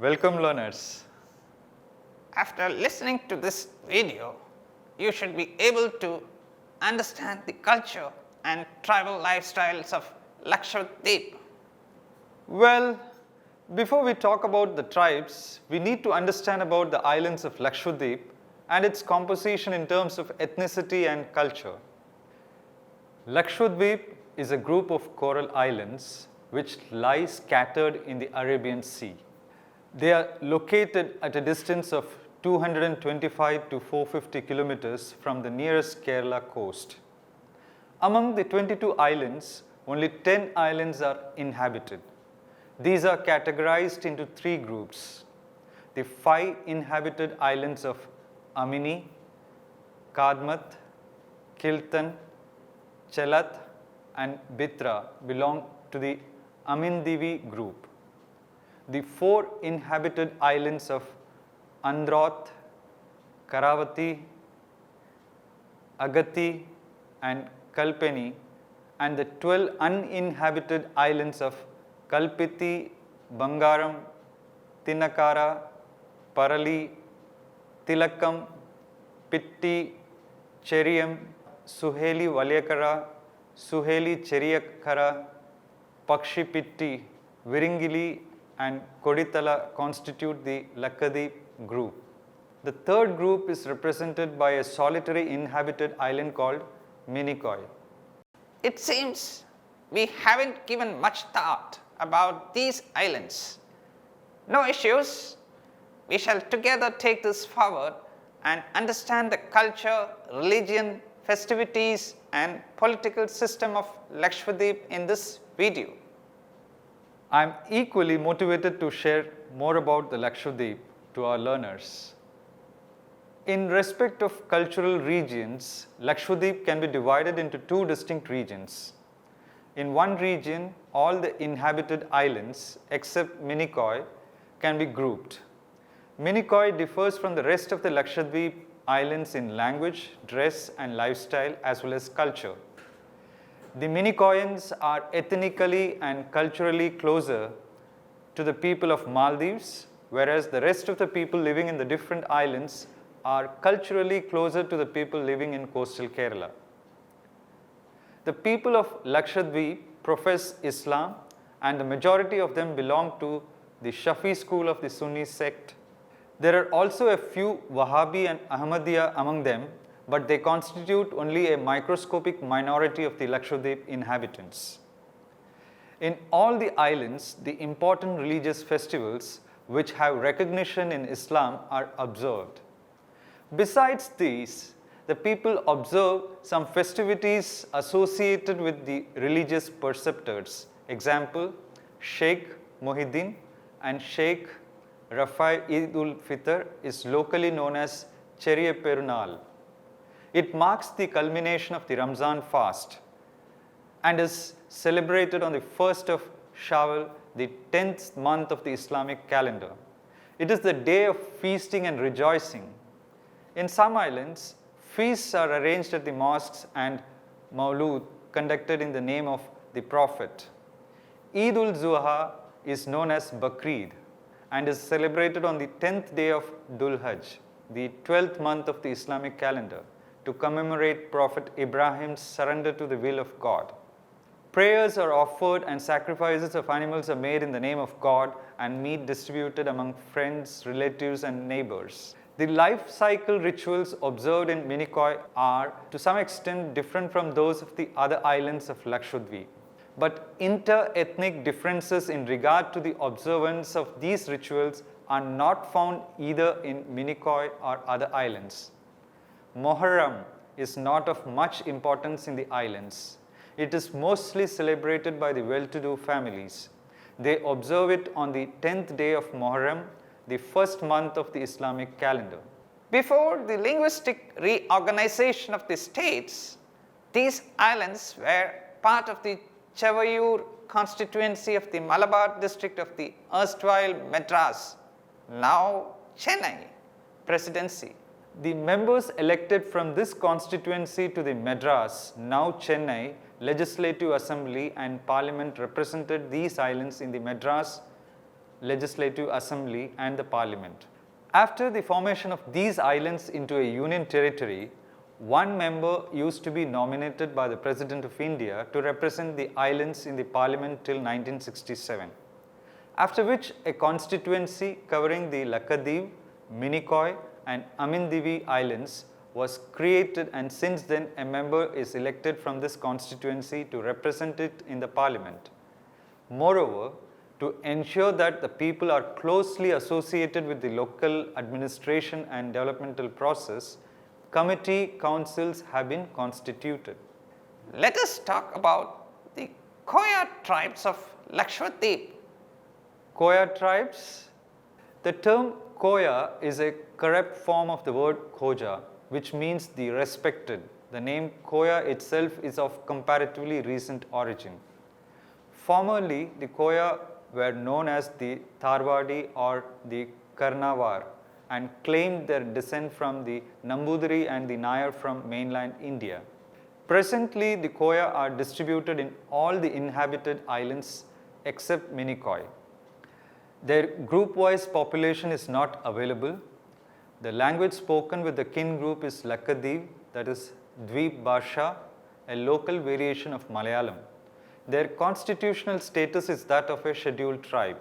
Welcome learners. After listening to this video, you should be able to understand the culture and tribal lifestyles of Laksadweep. Well, before we talk about the tribes, we need to understand about the islands of Laksadweep and its composition in terms of ethnicity and culture. Laksadweep is a group of coral islands which lie scattered in the Arabian Sea. They are located at a distance of 225 to 450 kilometers from the nearest Kerala coast. Among the 22 islands, only 10 islands are inhabited. These are categorized into three groups. The 5 inhabited islands of Amini, Kadmat, Kiltan, Chelat and Bitra belong to the Amindivi group. The 4 inhabited islands of Androth, Karavati, Agati and Kalpeni and the 12 uninhabited islands of Kalpiti, Bangaram, Tinakara, Parali, Tilakam, Pitti, Cheriyam, Suheli Valyakara, Suheli Cheriyakara, Pakshi Pitti, Viringili and Koditala constitute the Laksadweep group. The third group is represented by a solitary inhabited island called Minicoy. It seems we haven't given much thought about these islands. No issues. We shall together take this forward and understand the culture, religion, festivities and political system of Laksadweep in this video. I am equally motivated to share more about the Laksadweep to our learners. In respect of cultural regions, Laksadweep can be divided into 2 distinct regions. In one region, all the inhabited islands except Minicoy can be grouped. Minicoy differs from the rest of the Laksadweep islands in language, dress and lifestyle as well as culture. The Minicoyans are ethnically and culturally closer to the people of Maldives, whereas the rest of the people living in the different islands are culturally closer to the people living in coastal Kerala. The people of Laksadweep profess Islam and the majority of them belong to the Shafi school of the Sunni sect. There are also a few Wahhabi and Ahmadiyya among them, but they constitute only a microscopic minority of the Laksadweep inhabitants. In all the islands, the important religious festivals which have recognition in Islam are observed. Besides these, the people observe some festivities associated with the religious preceptors. Example, Sheikh Mohiddin and Sheikh Rafai Eid-ul Fitr is locally known as Cheriya Perunal. It marks the culmination of the Ramzan fast and is celebrated on the 1st of Shawwal, the 10th month of the Islamic calendar. It is the day of feasting and rejoicing. In some islands, feasts are arranged at the mosques and Maulud conducted in the name of the Prophet. Eid-ul-Zuha is known as Bakrid and is celebrated on the 10th day of Dhul Hajj, the 12th month of the Islamic calendar, to commemorate Prophet Ibrahim's surrender to the will of God. Prayers are offered and sacrifices of animals are made in the name of God and meat distributed among friends, relatives and neighbors. The life cycle rituals observed in Minicoy are to some extent different from those of the other islands of Laksadweep. But inter-ethnic differences in regard to the observance of these rituals are not found either in Minicoy or other islands. Moharram is not of much importance in the islands. It is mostly celebrated by the well-to-do families. They observe it on the 10th day of Moharram, the 1st month of the Islamic calendar. Before the linguistic reorganization of the states, these islands were part of the Chevayur constituency of the Malabar district of the erstwhile Madras, now Chennai presidency. The members elected from this constituency to the Madras, now Chennai, Legislative Assembly and Parliament represented these islands in the Madras legislative assembly and the parliament. After the formation of these islands into a union territory, one member used to be nominated by the President of India to represent the islands in the parliament till 1967. After which a constituency covering the Laksadweep, Minicoy and Amindivi islands was created, and since then a member is elected from this constituency to represent it in the parliament. Moreover, to ensure that the people are closely associated with the local administration and developmental process, committee councils have been constituted. Let us talk about the Koya tribes of Laksadweep. Koya tribes. The term Koya is a corrupt form of the word Khoja, which means the respected. The name Koya itself is of comparatively recent origin. Formerly, the Koya were known as the Tharwadi or the Karnavar and claimed their descent from the Nambudiri and the Nayar from mainland India. Presently, the Koya are distributed in all the inhabited islands except Minicoy. Their group-wise population is not available. The language spoken with the kin group is Laksadweep, that is Dweep Bhasha, a local variation of Malayalam. Their constitutional status is that of a scheduled tribe.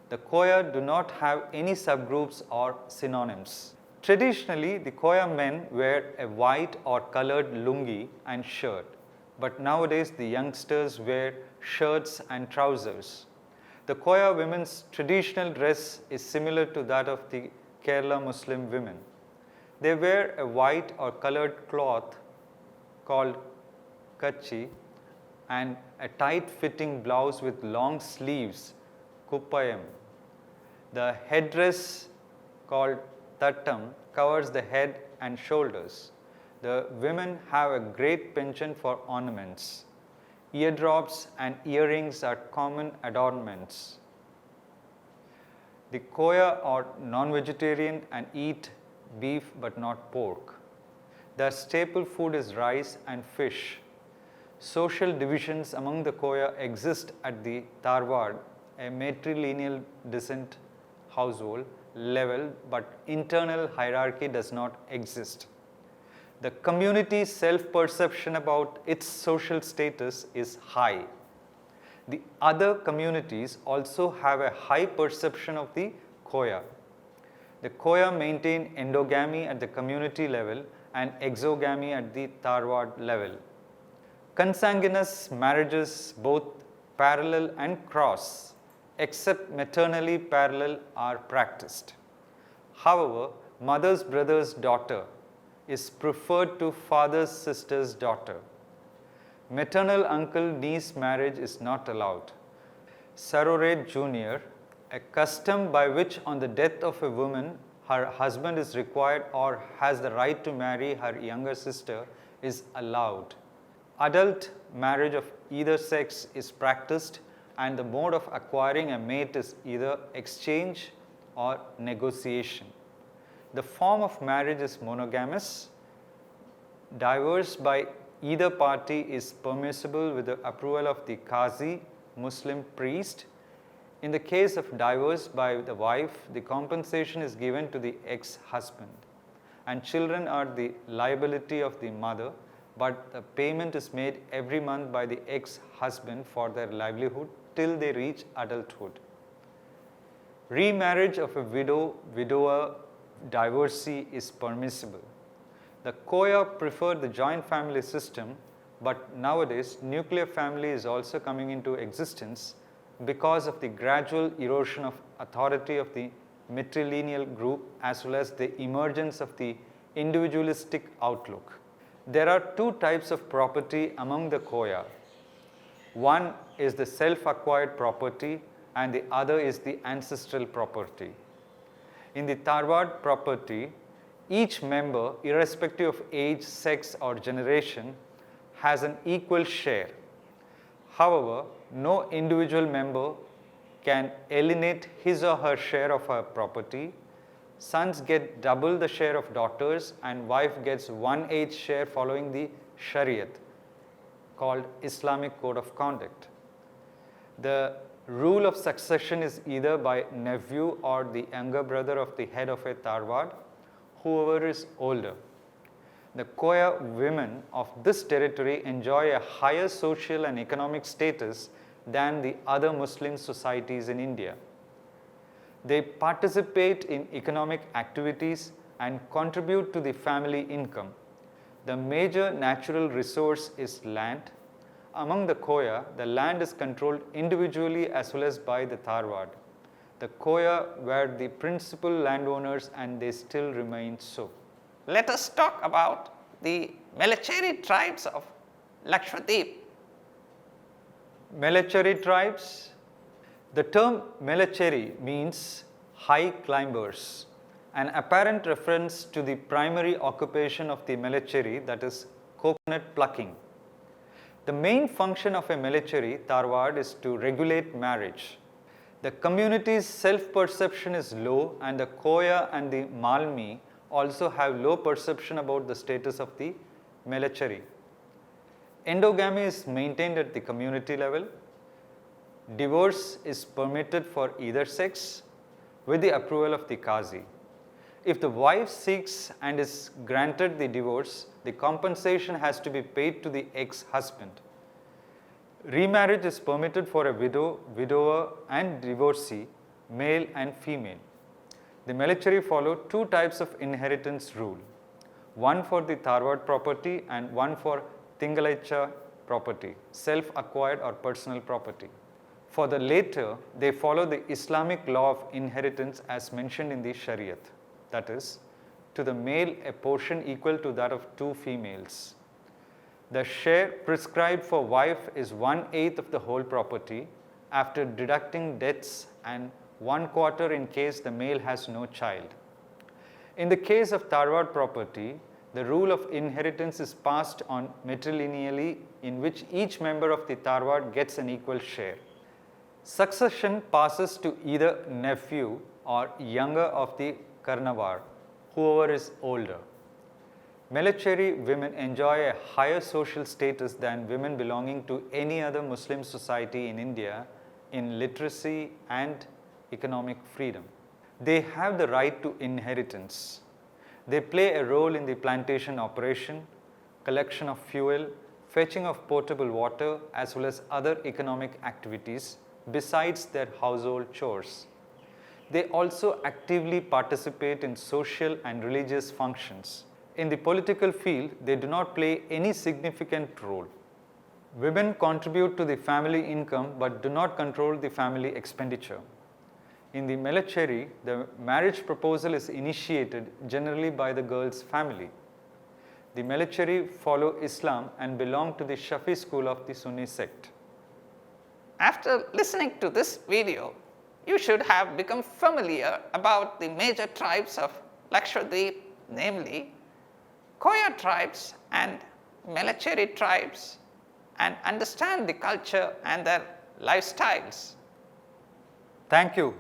The Koya do not have any subgroups or synonyms. Traditionally, the Koya men wear a white or colored lungi and shirt, but nowadays the youngsters wear shirts and trousers. The Koya women's traditional dress is similar to that of the Kerala Muslim women. They wear a white or colored cloth called kachi and a tight-fitting blouse with long sleeves, kuppayam. The headdress called tattam covers the head and shoulders. The women have a great penchant for ornaments. Eardrops and earrings are common adornments. The Koya are non-vegetarian and eat beef but not pork. Their staple food is rice and fish. Social divisions among the Koya exist at the Tharwad, a matrilineal descent household level, but internal hierarchy does not exist. The community's self-perception about its social status is high. The other communities also have a high perception of the Koya. The Koya maintain endogamy at the community level and exogamy at the Tharwad level. Consanguineous marriages, both parallel and cross, except maternally parallel, are practiced. However, mother's brother's daughter is preferred to father's sister's daughter. Maternal uncle-niece marriage is not allowed. Surrogate junior, a custom by which on the death of a woman, her husband is required or has the right to marry her younger sister, is allowed. Adult marriage of either sex is practiced, and the mode of acquiring a mate is either exchange or negotiation. The form of marriage is monogamous. Divorce by either party is permissible with the approval of the Qazi, Muslim priest. In the case of divorce by the wife, the compensation is given to the ex-husband, and children are the liability of the mother, but the payment is made every month by the ex-husband for their livelihood till they reach adulthood. Remarriage of a widow, widower, divorcee is permissible. The Koya prefer the joint family system, but nowadays nuclear family is also coming into existence because of the gradual erosion of authority of the matrilineal group as well as the emergence of the individualistic outlook. There are two types of property among the Koya. One is the self-acquired property and the other is the ancestral property. In the Tharwad property, each member, irrespective of age, sex or generation, has an equal share. However, no individual member can alienate his or her share of her property. Sons get double the share of daughters and wife gets 1/8 share following the Shariat, called Islamic Code of Conduct. The Rule of succession is either by nephew or the younger brother of the head of a Tarwad, whoever is older. The Koya women of this territory enjoy a higher social and economic status than the other Muslim societies in India. They participate in economic activities and contribute to the family income. The major natural resource is land. Among the Koya, the land is controlled individually as well as by the Tarwad. The Koya were the principal landowners and they still remain so. Let us talk about the Puducherry tribes of Laksadweep. Puducherry tribes. The term Puducherry means high climbers, an apparent reference to the primary occupation of the Puducherry, that is coconut plucking. The main function of a Puducherry Tarwad is to regulate marriage. The community's self-perception is low and the Koya and the Malmi also have low perception about the status of the Puducherry. Endogamy is maintained at the community level. Divorce is permitted for either sex with the approval of the Qazi. If the wife seeks and is granted the divorce, the compensation has to be paid to the ex-husband. Remarriage is permitted for a widow, widower and divorcee, male and female. The Puducherry follow two types of inheritance rule, one for the Tarwad property and one for Tingalaicha property, self-acquired or personal property. For the latter, they follow the Islamic law of inheritance as mentioned in the Shariat, that is, to the male a portion equal to that of two females. The share prescribed for wife is 1/8 of the whole property after deducting debts and 1/4 in case the male has no child. In the case of Tarwad property, the rule of inheritance is passed on matrilineally in which each member of the Tarwad gets an equal share. Succession passes to either nephew or younger of the Karnawar, whoever is older. Puducherry women enjoy a higher social status than women belonging to any other Muslim society in India in literacy and economic freedom. They have the right to inheritance. They play a role in the plantation operation, collection of fuel, fetching of potable water as well as other economic activities besides their household chores. They also actively participate in social and religious functions. In the political field, they do not play any significant role. Women contribute to the family income but do not control the family expenditure. In the Puducherry, the marriage proposal is initiated generally by the girl's family. The Puducherry follow Islam and belong to the Shafi school of the Sunni sect. After listening to this video, you should have become familiar about the major tribes of Laksadweep, namely Koya tribes and Puducherry tribes, and understand the culture and their lifestyles. Thank you.